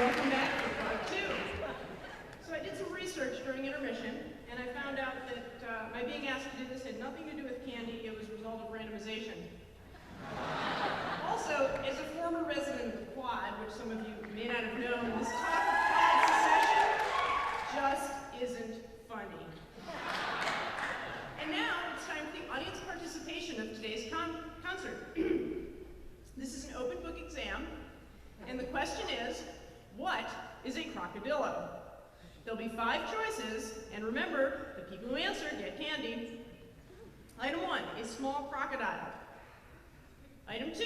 Welcome back for part 2. So I did some research during intermission, and I found out that my being asked to do this had nothing to do with candy. It was a result of randomization. Also, as a former resident of the Quad, which some of you may not have known, this talk of Quad secession just isn't funny. And now it's time for the audience participation of today's concert. This is an open book exam, and the question is, what is a crocodillo? There'll be 5 choices, and remember, the people who answer get candy. Item 1, a small crocodile. Item 2,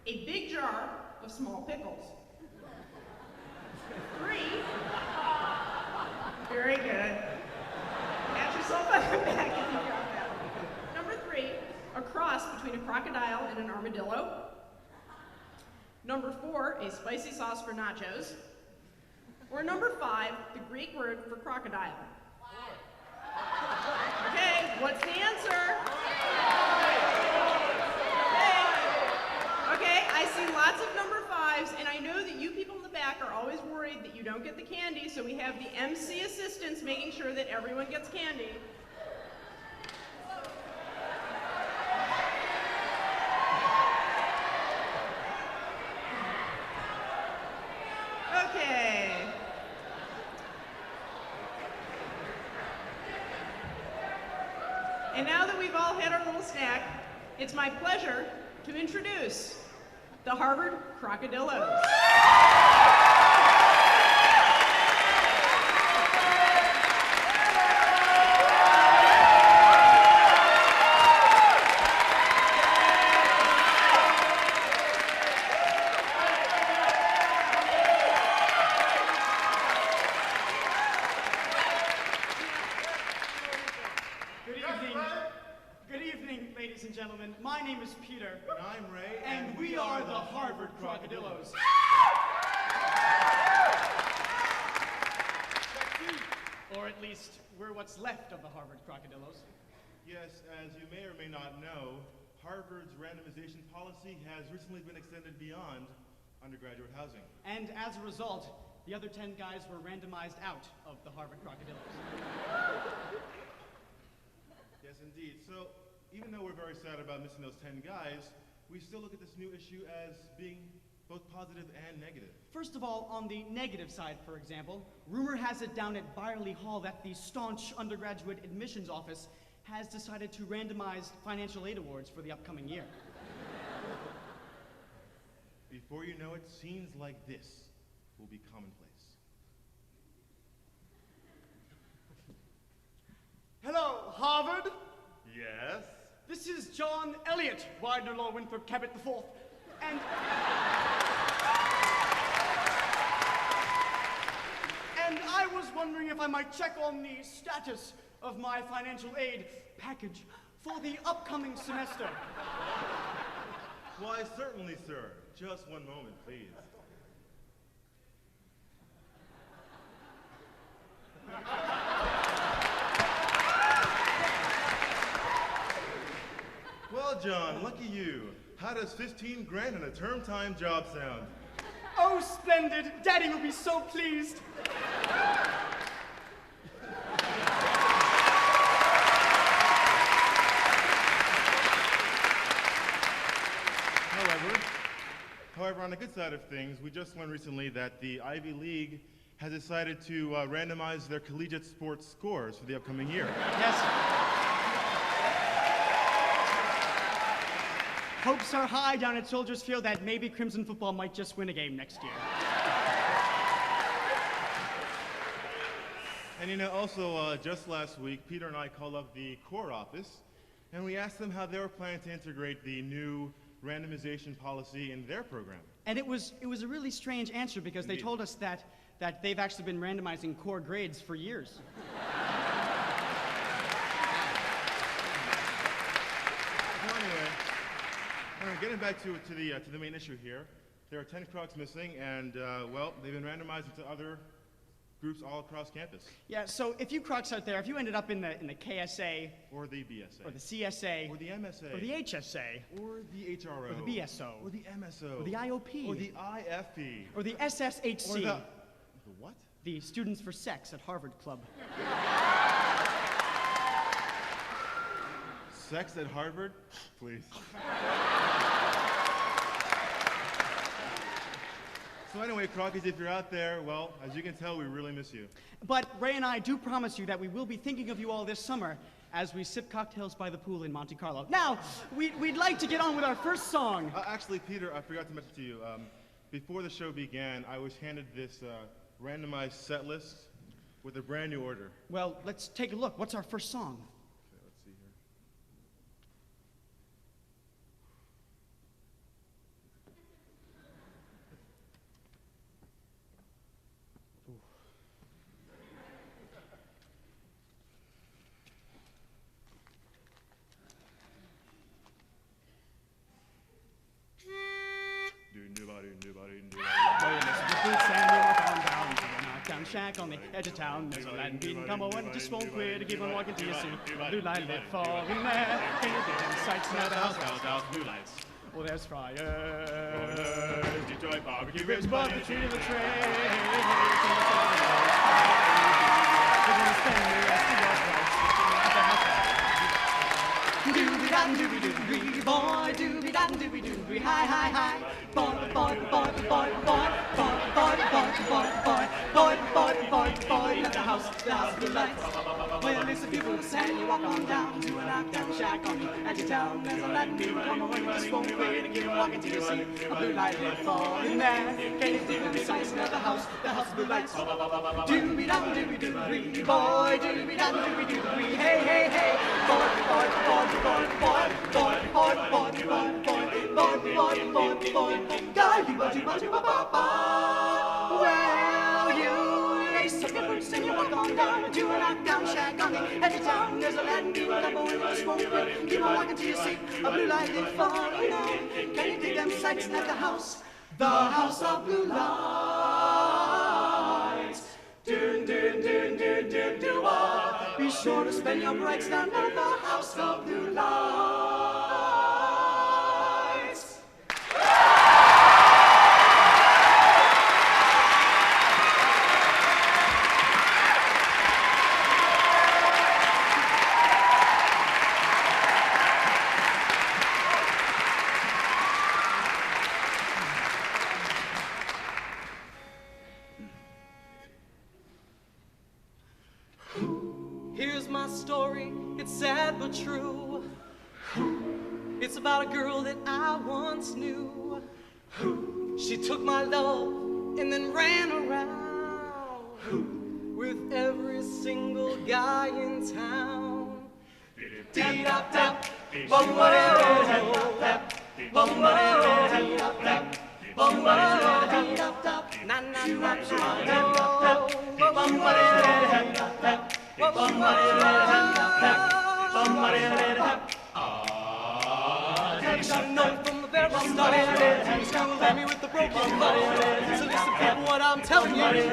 a big jar of small pickles. 3, very good. Pat yourself on the back if you got that. Number 3, a cross between a crocodile and an armadillo. Number 4, a spicy sauce for nachos. Or number 5, the Greek word for crocodile. Okay, what's the answer? Okay, I see lots of number 5s, and I know that you people in the back are always worried that you don't get the candy, so we have the MC assistants making sure that everyone gets candy. Okay. And now that we've all had our little snack, it's my pleasure to introduce the Harvard Crocodillos. Ladies and gentlemen, my name is Peter. And I'm Ray. And we are the Harvard Crocodillos. Or at least, we're what's left of the Harvard Crocodillos. Yes, as you may or may not know, Harvard's randomization policy has recently been extended beyond undergraduate housing. And as a result, the other 10 guys were randomized out of the Harvard Crocodillos. Yes, indeed. So, even though we're very sad about missing those 10 guys, we still look at this new issue as being both positive and negative. First of all, on the negative side, for example, rumor has it down at Byerly Hall that the staunch undergraduate admissions office has decided to randomize financial aid awards for the upcoming year. Before you know it, scenes like this will be commonplace. Hello, Harvard. Yes? This is John Elliott, Widener Law Winthrop Cabot IV, and I was wondering if I might check on the status of my financial aid package for the upcoming semester. Why, certainly, sir. Just one moment, please. Well, John, lucky you. How does 15 grand in a term-time job sound? Oh, splendid. Daddy will be so pleased. However, on the good side of things, we just learned recently that the Ivy League has decided to randomize their collegiate sports scores for the upcoming year. Yes. Hopes are high down at Soldiers Field that maybe Crimson football might just win a game next year. And you know, also just last week, Peter and I called up the Corps office, and we asked them how they were planning to integrate the new randomization policy in their program. And it was a really strange answer because Indeed. They told us that they've actually been randomizing core grades for years. So anyway, getting back to the main issue here, there are 10 Kroks missing, and well, they've been randomized into other groups all across campus. Yeah, so if you Kroks out there, if you ended up in the KSA, Or the BSA. or the CSA, Or the MSA. or the HSA, Or the HRO. or the BSO, Or the MSO. or the IOP, Or the IFE. or the SSHC, Or the what? the Students for Sex at Harvard Club. Sex at Harvard? Please. So anyway, Krokies, if you're out there, well, as you can tell, we really miss you. But Ray and I do promise you that we will be thinking of you all this summer as we sip cocktails by the pool in Monte Carlo. Now, we'd like to get on with our first song. Actually, Peter, I forgot to mention to you, before the show began, I was handed this randomized set list with a brand new order. Well, let's take a look. What's our first song? Okay, let's see here. Knockdown shack on the edge of town. There's a Latin beat and come on, just won't quit to keep on walking till you see blue light lit falling there. Can you get sights now? House, blue lights. Well, there's fryers, Detroit barbecue ribs, barbecue in the tray. We're gonna spend the rest of your Doobie-da-doobie-doobie, boy, doobie-da-doobie-doobie, hi, hi, hi. Boy, boy, boy, boy, boy, boy, boy, boy, boy, boy, boy, boy, boy, boy, at the house blue lights. Well, it's a beautiful San, you walk on down to a knockdown shack on the edge of town. There's a Latin beat, come on, just won't quit and keep walking till you see a blue light lit falling there. Can you dig the sights at the house blue lights? Doobie-da-doobie-doobie, boy, doobie-da-doobie-doobie, hey, hey, hey, boy, boy, boy, boy, boy, boy, boy, boy, boy, boy, boy, boy, boy, boy, well, you lace up your boots and you walk on down to a knockdown shack on the edge of town. There's a Latin beat, come on, just won't quit. Keep on walking till you see a blue light lit falling down. Can you dig them sights at the house of blue lights? Dun, dun, dun, dun, dun, dun, ah. Be sure to spend your breaks down at the house of blue lights. Here's my story, it's sad but true. It's about a girl that I once knew. She took my love and then ran around with every single guy in town. Dee-dop-dop, bum-ba-dee-dop-dop, bum-ba-dee-dop-dop, bum-ba-dee-dop-dop, na-na-na-na-na-na, bum-ba-dee-dop-dop. You should have known from the very start. You screwed me with the broken heart. So listen, people, what I'm telling you.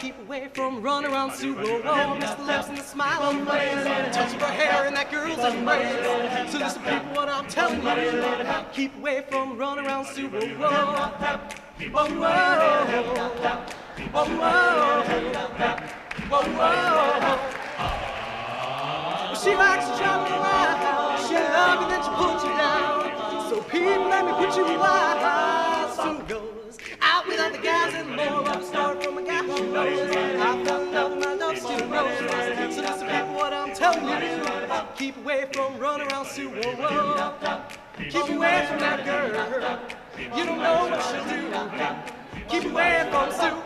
Keep away from run around Super Bowl. Miss the lips and the smile on the face. Touch of her hair and that girl's embrace. So listen, people, what I'm telling you. Keep away from run around Super Bowl. Whoa, whoa, whoa, whoa. She likes to travel around. She loves you, then she puts you down. So people, let me put you wise. Who goes out with other guys and more? I'm start from a guy who knows. I fell in love, my love still knows. So listen, people, what I'm telling you. Keep away from run around Super Bowl. Keep away from that girl. You don't know what she'll do. Keep away from Sue.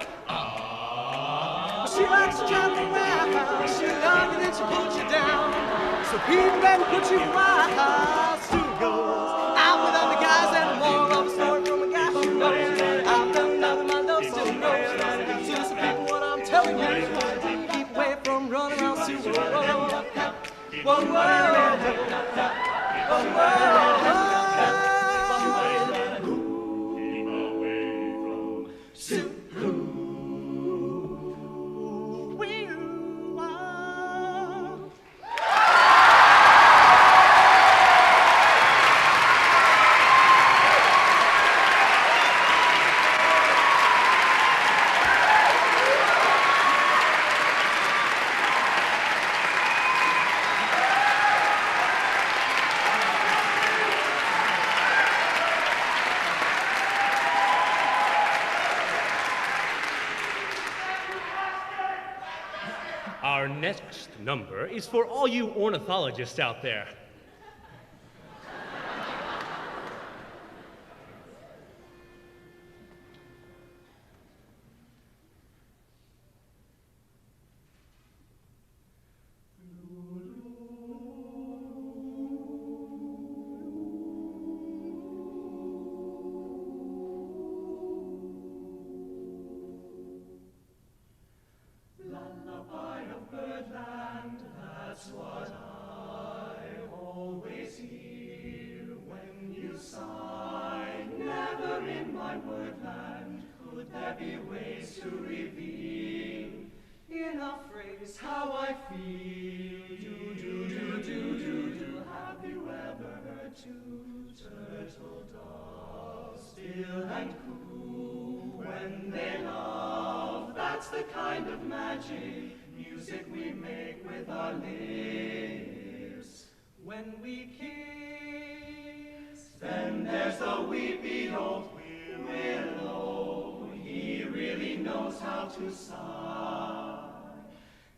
She likes to travel around. She loves you, then she puts you down. So people, let me put you wise. Who goes out with other guys and more of a story from a guy who knows. I've done nothing, my love still knows. So listen, people, what I'm telling you. Keep away from running around Super Bowl. Whoa, whoa, whoa, whoa. next number is for all you ornithologists out there. Lullaby of birdland, that's what I always hear when you sigh. Never in my wordland could there be ways to reveal in a phrase how I feel. Do. Have you ever heard two turtle doves, still and cool, when they love? That's the kind of magic music we make with our lips when we kiss. Then there's the weepy old willow. He really knows how to sigh.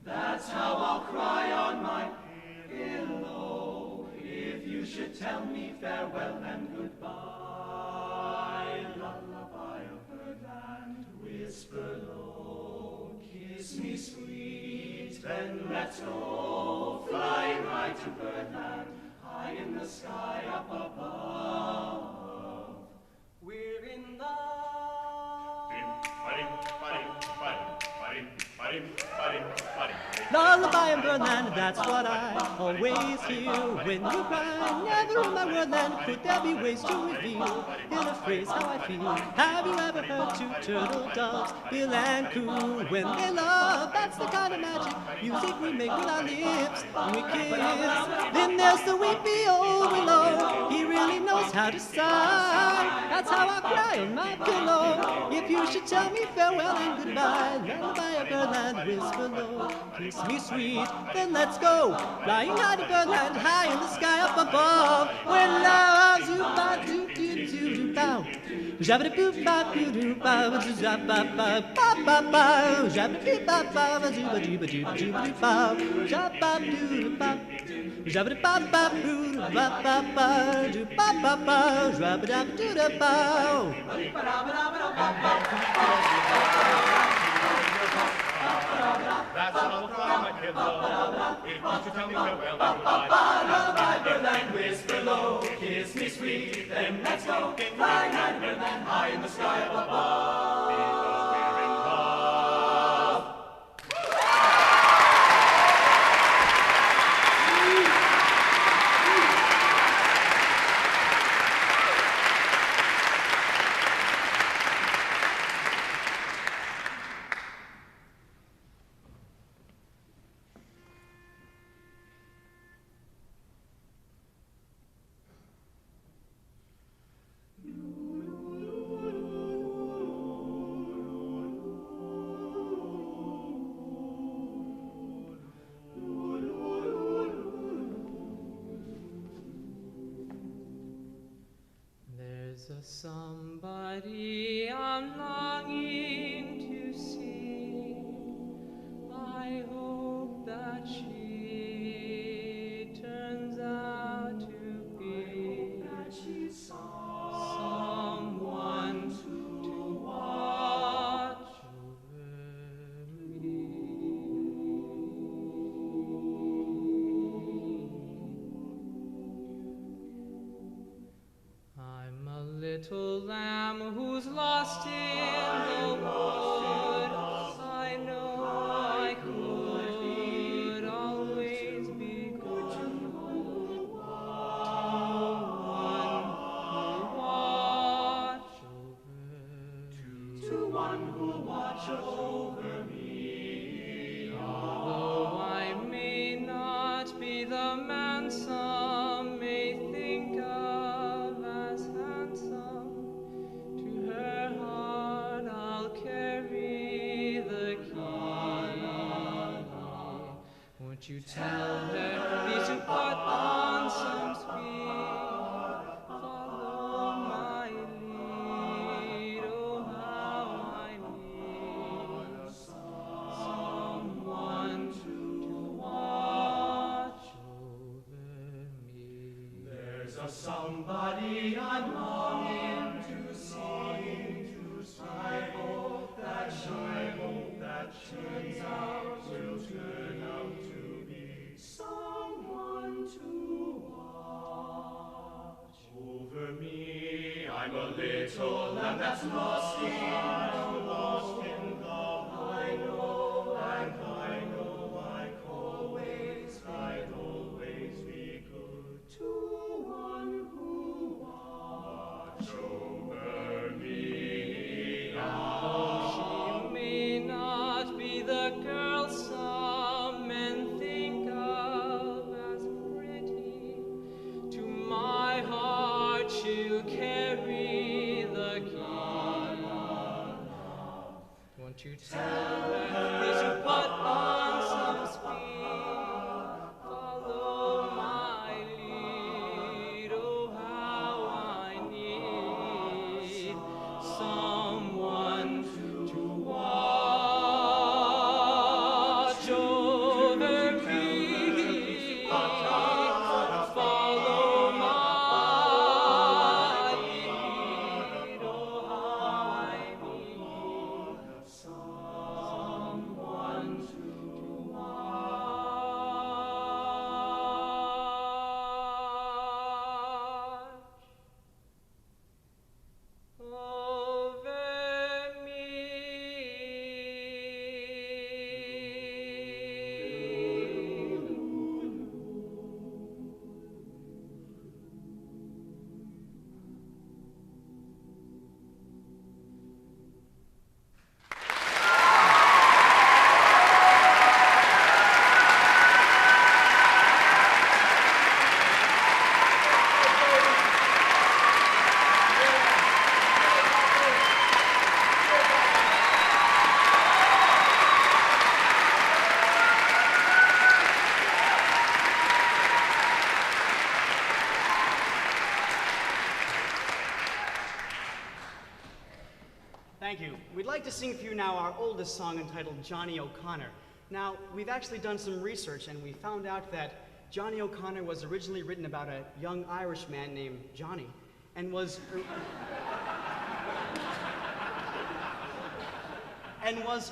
That's how I'll cry on my pillow if you should tell me farewell and goodbye. Lullaby of birdland, whisper low, kiss me sweet, then let's go, flying high to birdland, high in the sky up above. We're in love. Lullaby in birdland, that's what I always hear when you cry. Never in my wordland could there be ways to reveal in a phrase how I feel. Have you ever heard two turtle doves, bill and coo, when they love? That's the kind of magic music we make with our lips when we kiss. Then there's the weepy old willow. He really knows how to sigh. That's how I cry on my pillow if you should tell me farewell and goodbye. Lullaby of birdland, whisper low, kiss me sweet, then let's go, flying high to birdland, high in the sky up above. When love zoop doo doo doo doo bow, jabba boop ba doo doo bow, zap ba ba ba ba ba, jabba doo ba ba ba zooba doo ba doo ba doo ba doo bow, jab ba doo doo ba, jabba ba ba doo ba ba ba doo ba ba ba, jabba da doo da bow. That's how I'll cry on my pillow if you should tell me farewell and goodbye. Lullaby birdland, whisper low, kiss me sweet, then let's go, flying high to birdland, high in the sky up above. Because we're in love. There's a somebody I'm longing to see. I hope that she turns out to be someone to watch over me. I'm a little lamb who's lost in the wood. I know I could always be good to one who'll watch over me. Although I may not be the man some may think of as handsome, to her heart I'll carry the key. Won't you tell her please to put on some speed? Follow my lead, oh how I need someone to somebody I'm longing to see. I hope that turns out to be someone to watch over me. I'm a little lamb that's lost in love. I know I'd always be good to one who watch over me. She may not be the girl some men think of as pretty. To my heart she'll carry the key. Won't you tell her they should put on some speed? Follow my lead. Oh, how I need someone to watch over me. Follow my lead. Oh, how I need someone to watch over me. Thank you. We'd like to sing for you now our oldest song entitled Johnny O'Connor. Now, we've actually done some research and we found out that Johnny O'Connor was originally written about a young Irish man named Johnny and was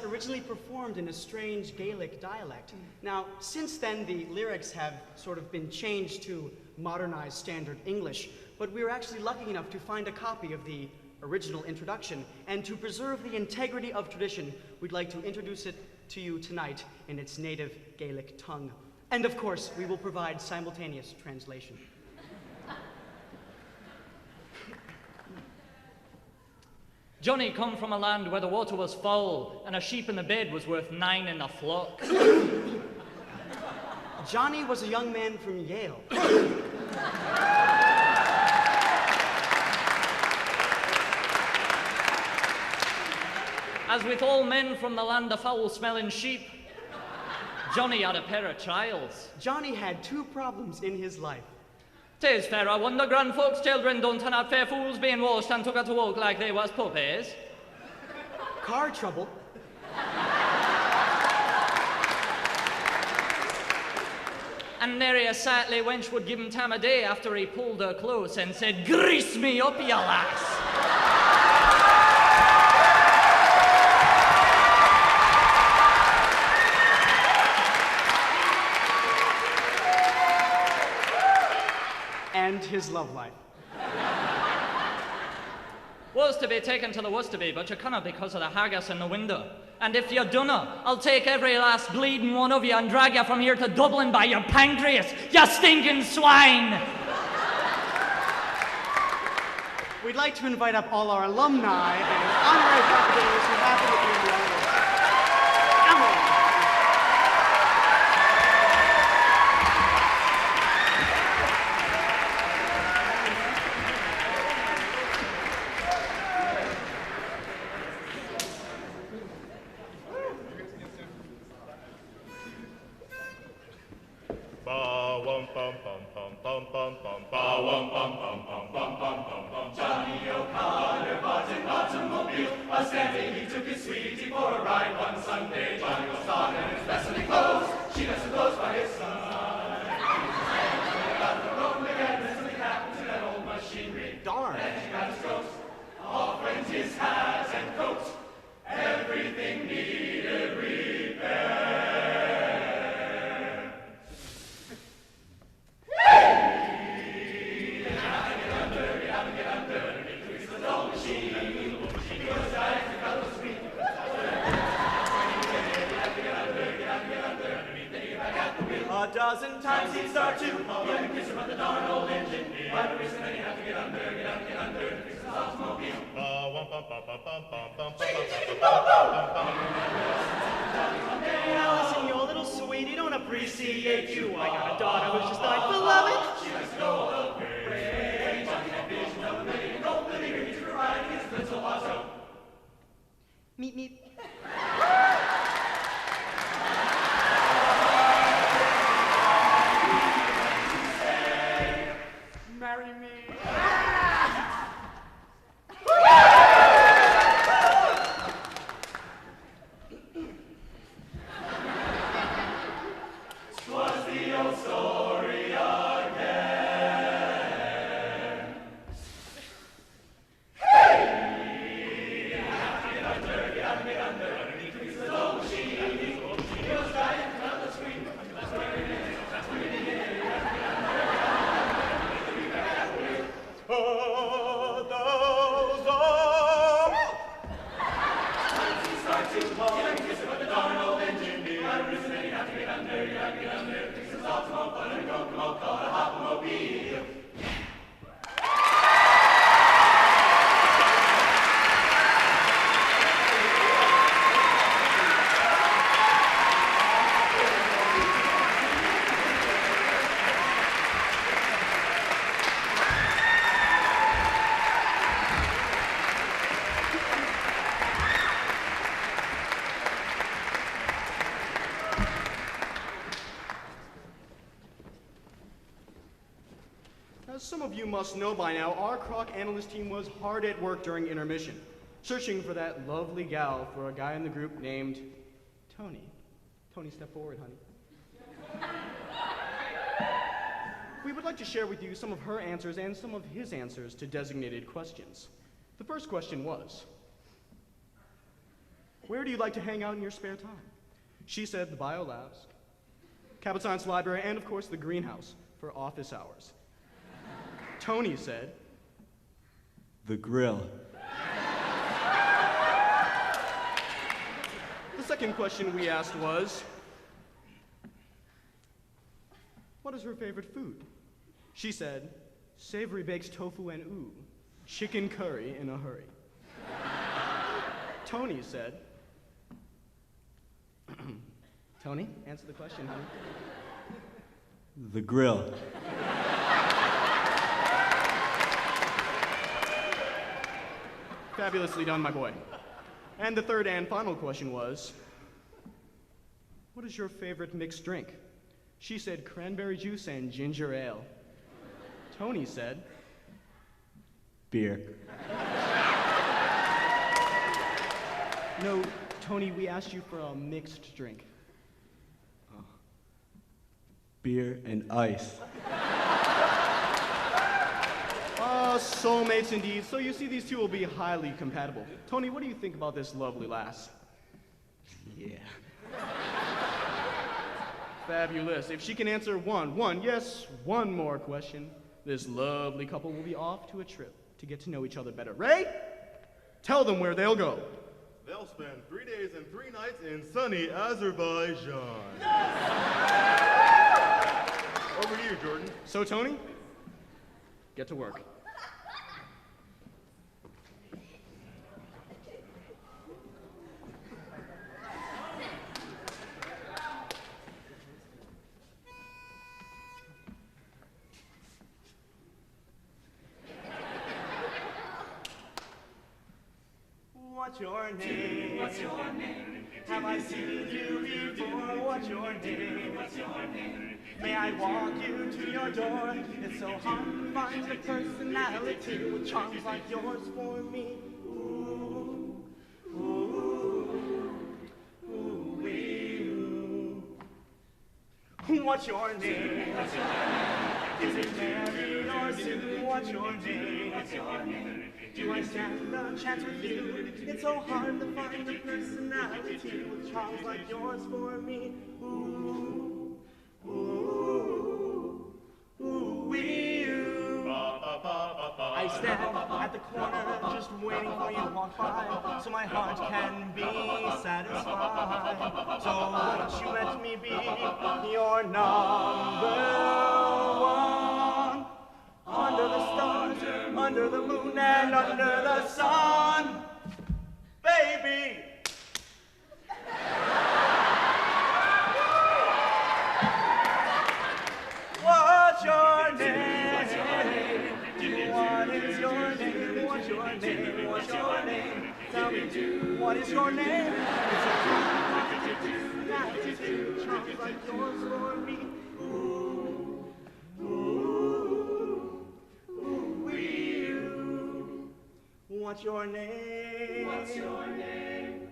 originally performed in a strange Gaelic dialect. Now, since then, the lyrics have sort of been changed to modernized standard English, but we were actually lucky enough to find a copy of the original introduction, and to preserve the integrity of tradition, we'd like to introduce it to you tonight in its native Gaelic tongue. And of course, we will provide simultaneous translation. Johnny come from a land where the water was foul, and a sheep in the bed was worth 9 in the flock. Johnny was a young man from Yale. As with all men from the land of foul-smelling sheep, Johnny had a pair of trials. Johnny had 2 problems in his life. 'Tis fair, I wonder grand folks' children don't turn out fair fools being washed and took out to walk like they was puppies. Car trouble. And nary a sightly wench would give him time of day after he pulled her close and said, "Grease me up, you lass." And his love life. Was to be taken to the was to be, but you cannot because of the haggis in the window. And if you dunna, I'll take every last bleeding one of you and drag you from here to Dublin by your pancreas, you stinking swine! We'd like to invite up all our alumni and honorary faculty who happen to be in the audience. Emily. Johnny O'Connor bought an automobile. A Stanley, he took his sweetie for a ride one Sunday. Johnny was on in his best-selling clothes. She doesn't close by his side. Got the road again, this happened to that old man. Allison, you're a little sweet. You don't appreciate you. I got a daughter who's just like beloved. She must go away. Meet, meet. Marry me. As some of you must know by now, our Krok analyst team was hard at work during intermission, searching for that lovely gal for a guy in the group named Tony. Tony, step forward, honey. We would like to share with you some of her answers and some of his answers to designated questions. The first question was, where do you like to hang out in your spare time? She said the bio labs, Cabot Science Library, and of course the greenhouse for office hours. Tony said, the grill. The second question we asked was, what is her favorite food? She said, savory baked tofu and ooh, chicken curry in a hurry. Tony said, Tony, answer the question, honey. The grill. Fabulously done, my boy. And the third and final question was, what is your favorite mixed drink? She said cranberry juice and ginger ale. Tony said, Beer. no, Tony, we asked you for a mixed drink. Beer and ice. Soulmates indeed. So you see, these two will be highly compatible. Tony, what do you think about this lovely lass? Yeah. Fabulous. If she can answer one more question, this lovely couple will be off to a trip to get to know each other better. Ray, tell them where they'll go. They'll spend 3 days and 3 nights in sunny Azerbaijan. Over to you, Jordan. So, Tony, get to work. What's your name? What's your name? Have I seen you before? What's your name? What's your name? May I walk you to your door? It's so hard to find a personality with charms like yours for me. Ooh, ooh, ooh, wee, ooh. What's your name? What's your name? Is it Mary or Sue? What's your name? What's your name? Do I stand a chance with you? It's so hard to find a personality with charms like yours for me. Ooh, ooh, ooh, wee, ooh. I stand at the corner just waiting for you to walk by, so my heart can be satisfied. So won't you let me be your number one? Under the stars, under the moon, moon and under the sun, baby. What's your name? What is your name? What's your name? What's your name? Tell me, what is your name? It's a 2, trumps like yours for me. Ooh, ooh, ooh, you. What's your name? What's your name?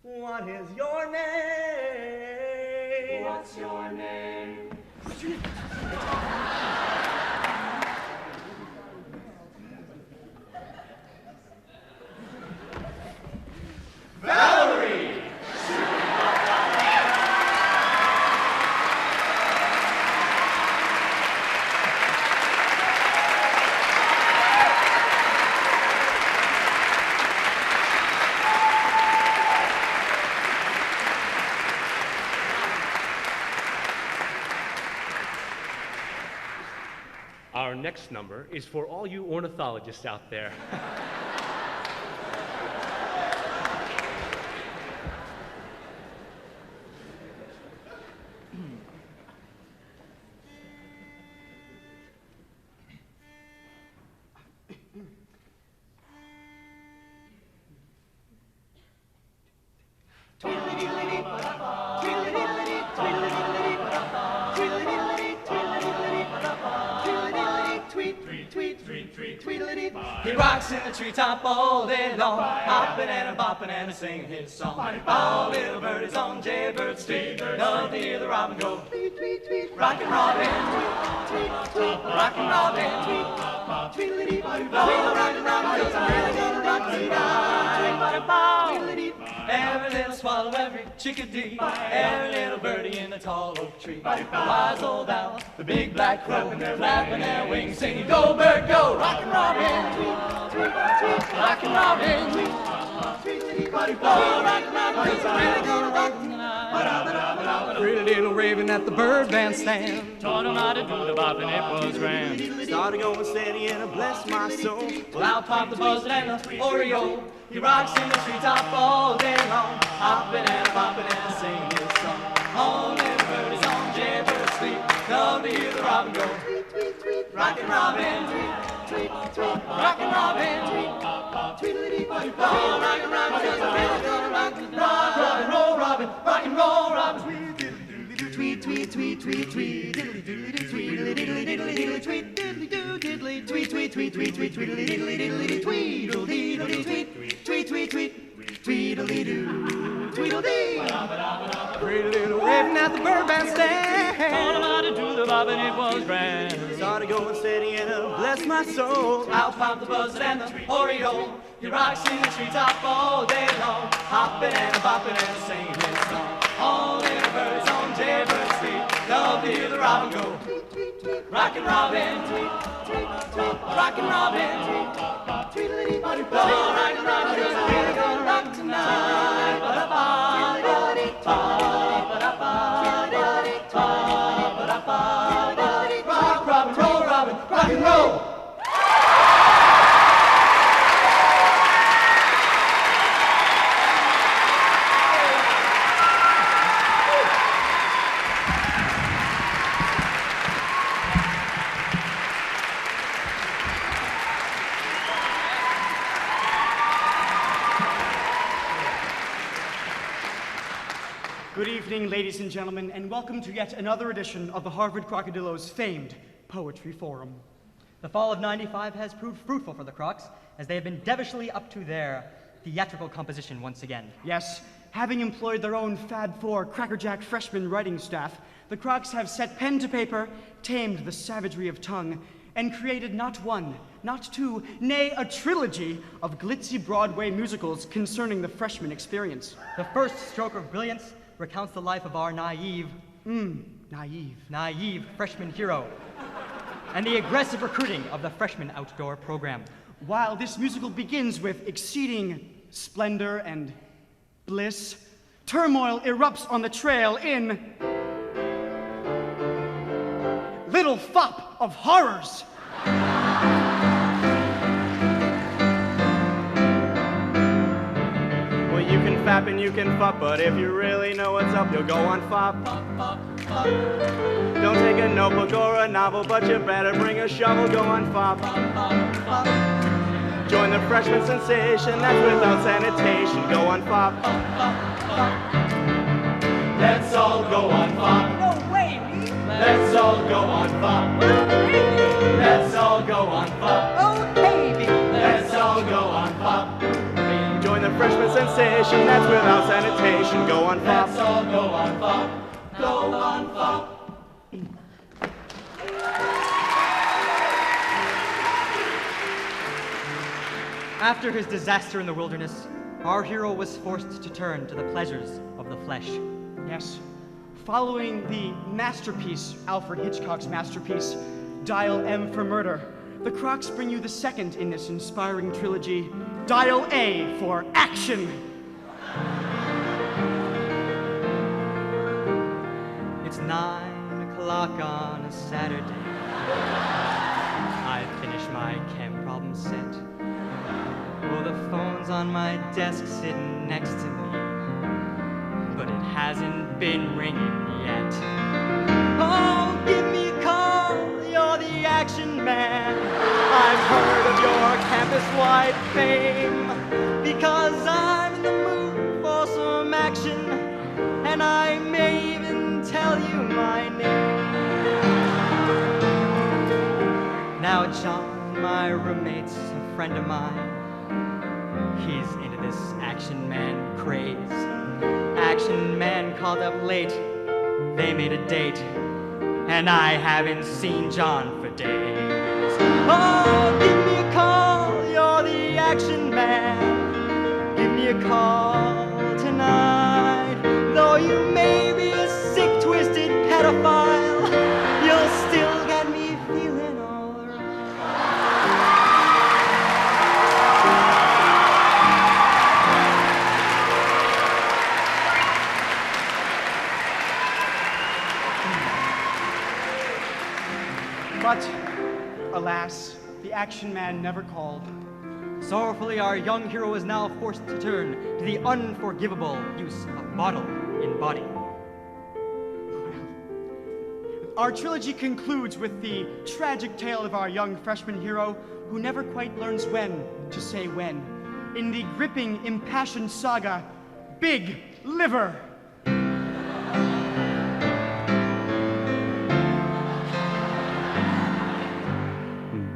What is your name? What's your name? Valerie! Our next number is for all you ornithologists out there. He rocks in the treetop all day long, hopping and a bopping and a singing his song. All little birdies on Jaybird Street, love to hear the robin go. Tweet, tweet, tweet, rockin' robin, tweet, tweet, tweet, rockin' robin, tweet, tweet, rockin' robin, 'cause I'm really gonna rock tonight. Every little swallow, every chickadee, every little birdie in the tall oak tree. The wise old owl, the big black crow, and they're flapping their wings, singing, go bird, go, rockin' robin, tweet, tweet, tweet, rockin' robin, tweet, tweet, tweet, rockin' robin, 'cause I'm really gonna rock tonight. Pretty little raven at the bird bandstand Taught him how to do the bop and it was grand. started going steady and bless my soul. Well, out popped the buzzard and the Oreo. He rocks in the treetop all day long, hopping and bopping and singing his song. All little birdies on Jaybird Street, love to hear the robin go. Tweet, tweet, tweet, rockin' robin, tweet, tweet, tweet, rockin' robin, tweet, tweedledee, tweet, rockin' robin, 'cause I'm really gonna rock tonight. Rock and roll robin, rock and roll robin, tweet, tweet, tweet, tweet, tweet, diddly diddly tweedly diddly diddly diddly tweet, diddly doo diddly tweet, tweet, tweet, tweet, tweet, tweedly diddly diddly tweedledee diddly tweet, tweet, tweet, tweet, tweedly doo, tweedledee. Pretty little raven at the bird bandstand, Taught him how to do the bop and it was grand. started going steady and bless my soul. Out popped the buzzard and the Oreo. He rocks in the treetop all day long, hopping and bopping and singing his song. All little birds on Jaybird Street, love to hear the robin go. Tweet, tweet, tweet, rockin' robin, tweet, tweet, tweet, rockin' robin, tweet, tweedledee, body, rockin' robin, 'cause I'm really gonna rock tonight. Ba-da-ba, ba-da-dee, ba-da-ba, ba-da-dee, ba-da-ba, ba-da-dee, rock, robin, roll, robin, rock and roll. Good evening, ladies and gentlemen, and welcome to yet another edition of the Harvard Crocodillo's famed Poetry Forum. The fall of '95 has proved fruitful for the Kroks, as they have been devilishly up to their theatrical composition once again. Yes, having employed their own Fab Four crackerjack freshman writing staff, the Kroks have set pen to paper, tamed the savagery of tongue, and created not one, not two, nay, a trilogy of glitzy Broadway musicals concerning the freshman experience. The first stroke of brilliance recounts the life of our naive freshman hero, and the aggressive recruiting of the freshman outdoor program. While this musical begins with exceeding splendor and bliss, turmoil erupts on the trail in Little Fop of Horrors. fapping you can fuck, but if you really know what's up, you'll go on fop. Don't take a notebook or a novel, but you better bring a shovel, go on fop. Join the freshman sensation, that's without sanitation, go on fop. Let's all go on fop. No way, me? Let's all go on fop. Let's all go on fop. Oh, baby. Let's all go on fop. Join the freshman sensation, that's without sanitation, go on fop. Let's all go on fop. Go on fop. After his disaster in the wilderness, our hero was forced to turn to the pleasures of the flesh. Yes. Following the masterpiece, Alfred Hitchcock's masterpiece, Dial M for Murder, the Kroks bring you the second in this inspiring trilogy, Dial A for Action. It's 9 o'clock on a Saturday. I finished my chem problem set. Oh, the phone's on my desk sitting next to me, but it hasn't been ringing yet. Oh, give me a call, you're the action man. I've heard of your campus-wide fame, because I'm in the mood for some action, and I may even tell you my name. Now John, my roommate's a friend of mine. He's into this action man craze. Action man called up late. They made a date, and I haven't seen John for days. Oh, give me a call, you're the action man. Give me a call tonight. Though you may be a sick, twisted pedophile, you'll still get me feeling all right. But, alas, the action man never called. Sorrowfully, our young hero is now forced to turn to the unforgivable use of bottle in body. Our trilogy concludes with the tragic tale of our young freshman hero who never quite learns when to say when. In the gripping, impassioned saga, Big Liver.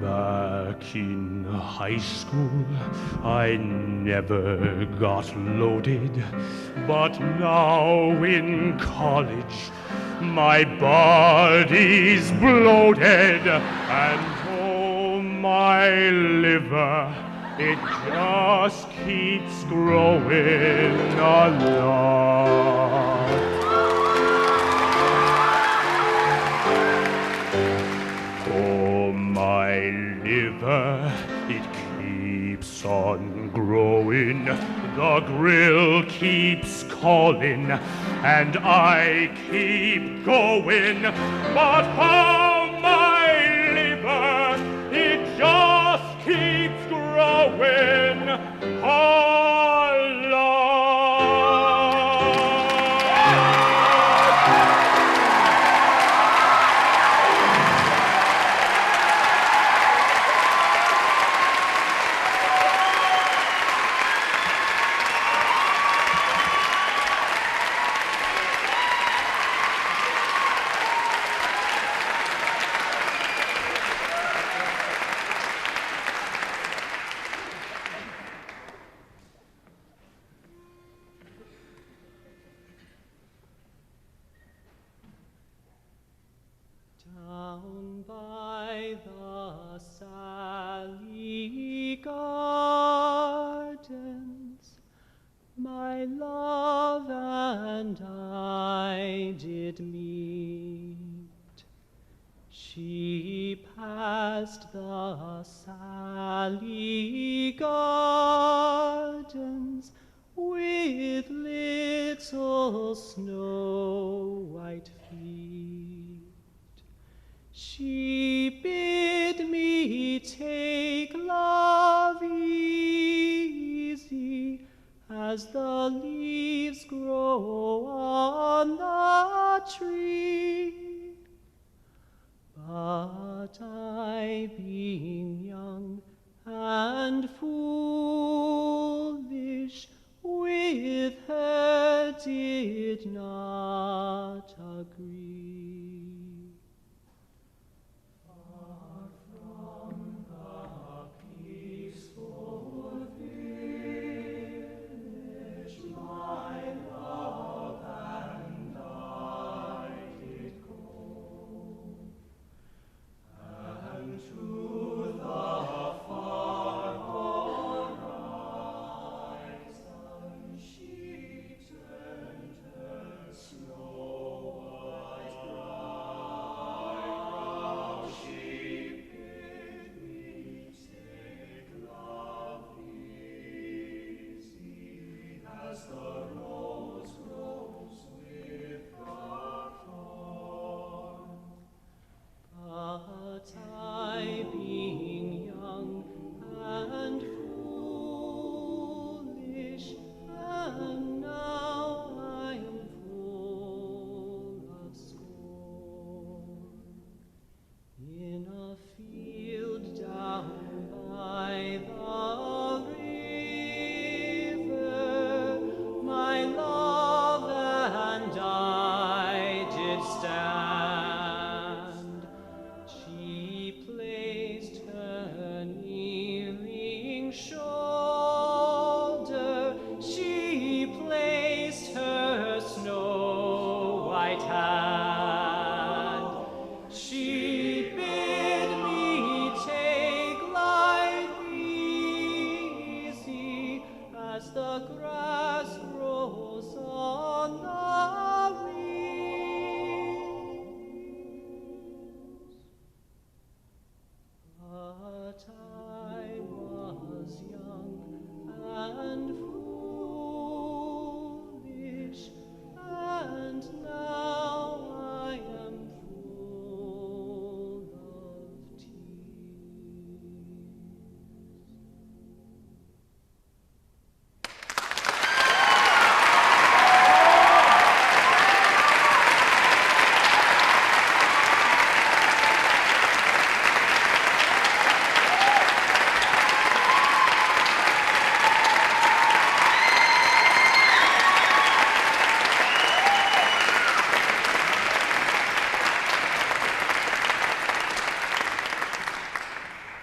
Back in high school, I never got loaded, but now in college, my body's bloated, and oh, my liver, it just keeps growing a lot. Oh, my liver, it keeps on growing. The grill keeps calling, and I keep going. But oh, my liver, it just keeps growing a lot. Down by the Sally Gardens, my love and I did meet. She passed the Sally Gardens with little snow-white feet. She bid me take love easy as the leaves grow on the tree. But I, being young and foolish, with her did not agree. Far from the peaceful village, my love and I did go, and to the far horizon she turned her snow-white brow. She bid me take love easy, as the rose grows with the thorn. But I, being young and foolish, and now I am full of scorn. In a field down by the river, my love and I did stand. She placed her kneeling shoulder, she placed her snow-white hand. She bid me take life easy, as the grass grows on the reeds. But I was young and foolish, and now I am full of tears.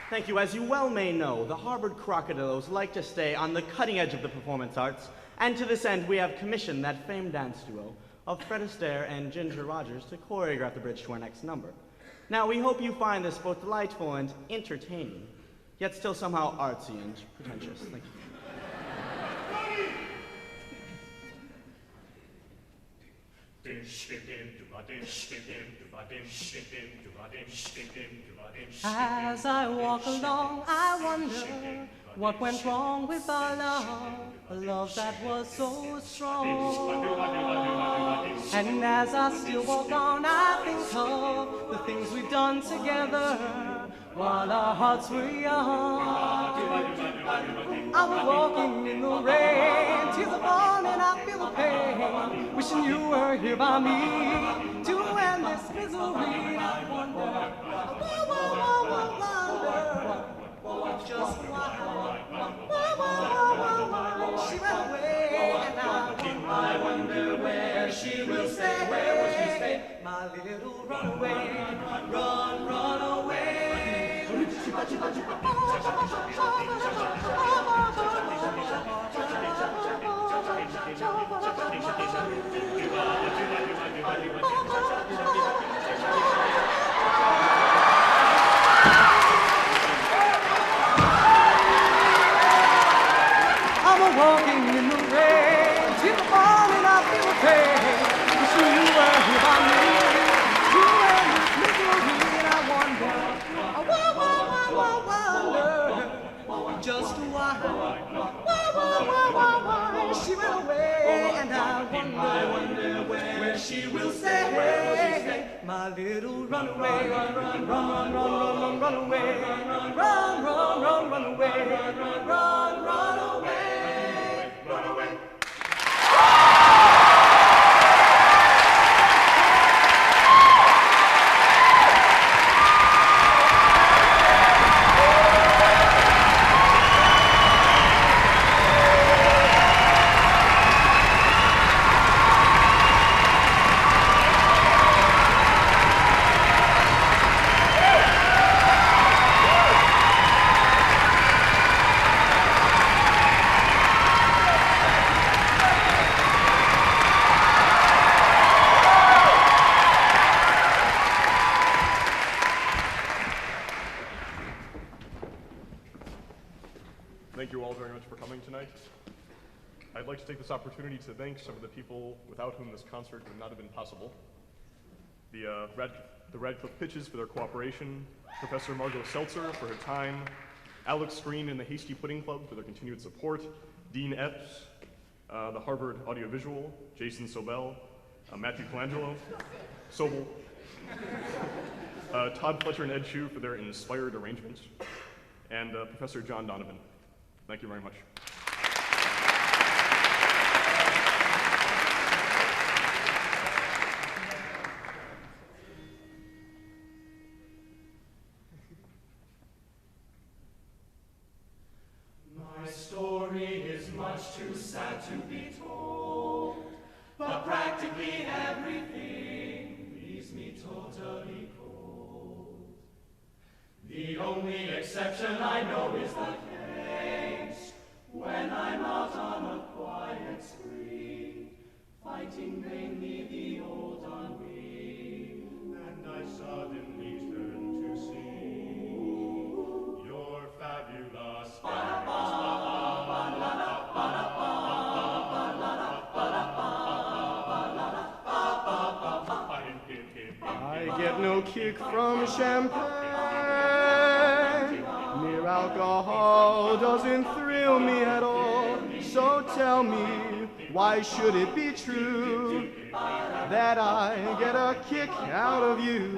Thank you. As you well may know, the Harvard Crocodillos like to stay on the cutting edge of the performance arts, and to this end, we have commissioned that famed dance duo of Fred Astaire and Ginger Rogers to choreograph the bridge to our next number. Now, we hope you find this both delightful and entertaining, yet still somehow artsy and pretentious. Thank you. As I walk along, I wonder what went wrong with our love, a love that was so strong. And as I still walk on, I think of the things we've done together while our hearts were young. I was walking in the rain, tears are falling, I feel the pain, wishing you were here by me to end this misery. I wonder, wonder just why she ran away, and I wonder where she will stay. Where will she stay? My little runaway, run away. I'm walking in the rain, till the morning I feel the pain. Wishing you were here by me, you and this misery, and I wonder, wonder just why she ran away, and I wonder where she will stay. My little runaway, run away, run away, run away. coming tonight. I'd like to take this opportunity to thank some of the people without whom this concert would not have been possible. The Radcliffe Pitches for their cooperation, Professor Margot Seltzer for her time, Alex Screen and the Hasty Pudding Club for their continued support, Dean Epps, the Harvard Audiovisual, Jason Sobel, Matthew Colangelo, Sobel, Todd Fletcher and Ed Chu for their inspired arrangements, and Professor John Donovan. Thank you very much. My story is much too sad to be told, but practically everything leaves me totally cold. The only exception I know is the case when I'm out on a quiet spree, fighting vainly the old ennui, and I suddenly turn to see your fabulous I get no kick from champagne. Mere alcohol doesn't thrill me at all. So tell me, why should it be true that I get a kick out of you?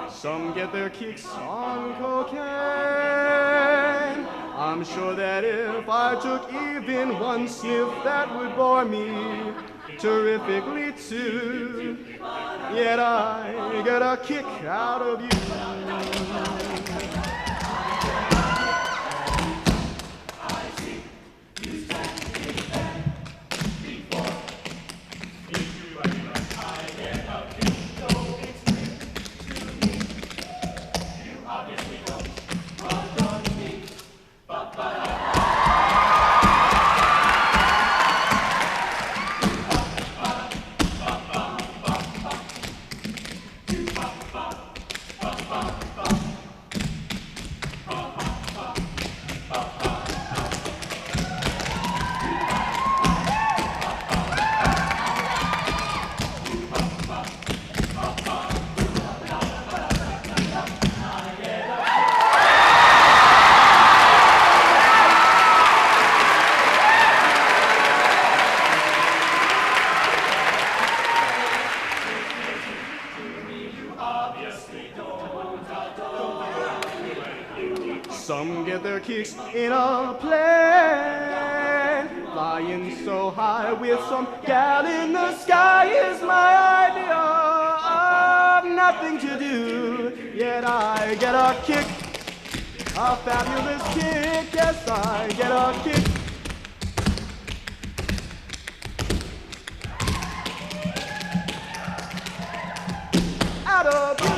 Some get their kicks on cocaine. I'm sure that if I took even one sniff, that would bore me terrifically too. Yet I get a kick out of you. Some get their kicks in a plane, flying so high with some gal in the sky is my idea of nothing to do. Yet I get a kick, a fabulous kick. Yes, I get a kick. Out of you.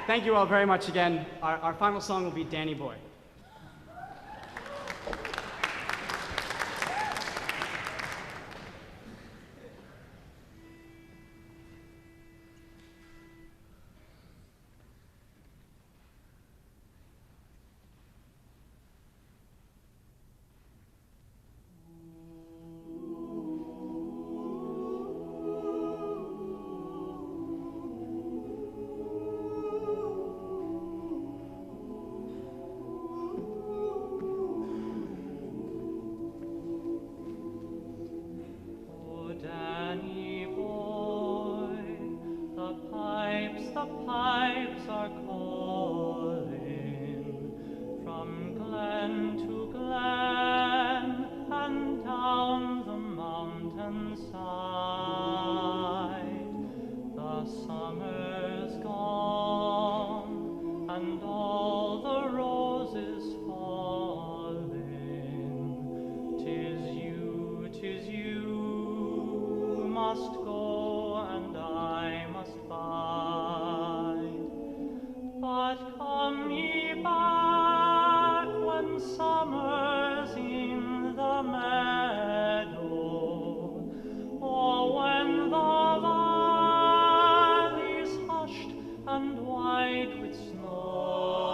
Thank you all very much again. Our final song will be Danny Boy. the pipes are calling from glen to glen and down the mountainside. The summer's gone and all the roses falling. 'Tis you must go and I must bide. But come ye back when summer's in the meadow, or when the valley's hushed and white with snow.